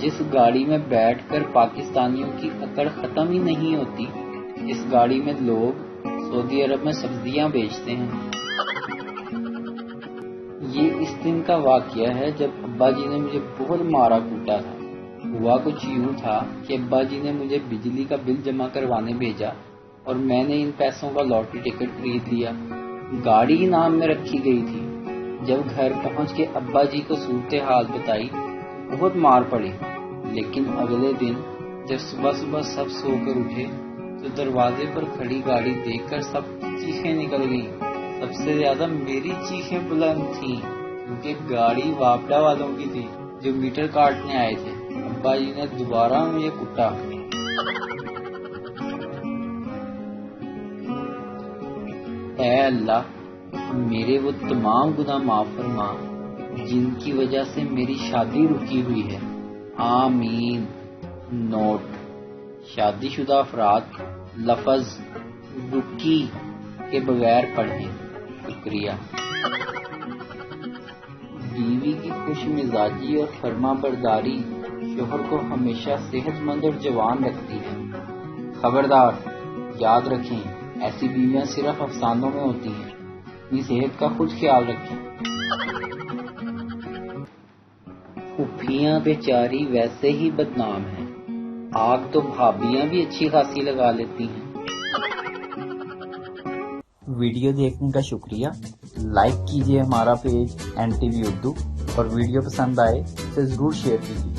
جس گاڑی میں بیٹھ کر پاکستانیوں کی اکڑ ختم ہی نہیں ہوتی، اس گاڑی میں لوگ سعودی عرب میں سبزیاں بیچتے ہیں۔ یہ اس دن کا واقعہ ہے جب ابا جی نے مجھے بہت مارا کوٹا تھا۔ ہوا کچھ یوں تھا کہ ابا جی نے مجھے بجلی کا بل جمع کروانے بھیجا اور میں نے ان پیسوں کا لاٹری ٹکٹ خرید لیا۔ گاڑی انعام میں رکھی گئی تھی۔ جب گھر پہنچ کے ابا جی کو صورتحال بتائی، بہت مار پڑی، لیکن اگلے دن جب صبح سب سو کر اٹھے تو دروازے پر کھڑی گاڑی دیکھ کر سب چیخیں نکل گئیں۔ سب سے زیادہ میری چیخیں بلند تھیں، کیونکہ گاڑی واپڈا والوں کی تھی جو میٹر کاٹنے آئے تھے۔ ابا جی نے دوبارہ مجھے کٹا۔ اے اللہ، میرے وہ تمام گناہ معاف فرما جن کی وجہ سے میری شادی رکی ہوئی ہے، آمین۔ نوٹ: شادی شدہ افراد لفظ رکی کے بغیر پڑھیں۔ شکریہ۔ بیوی کی خوش مزاجی اور فرما برداری شوہر کو ہمیشہ صحت مند اور جوان رکھتی ہے۔ خبردار، یاد رکھیں، ایسی بیویاں صرف افسانوں میں ہوتی ہیں۔ اپنی صحت کا خود خیال رکھیں۔ پھوپھیاں بیچاری ویسے ہی بدنام ہیں، آگ تو بھابیاں بھی اچھی خاصی لگا لیتی ہیں۔ ویڈیو دیکھنے کا شکریہ۔ لائک کیجیے ہمارا پیج NTV اردو، اور ویڈیو پسند آئے تو ضرور شیئر کیجیے۔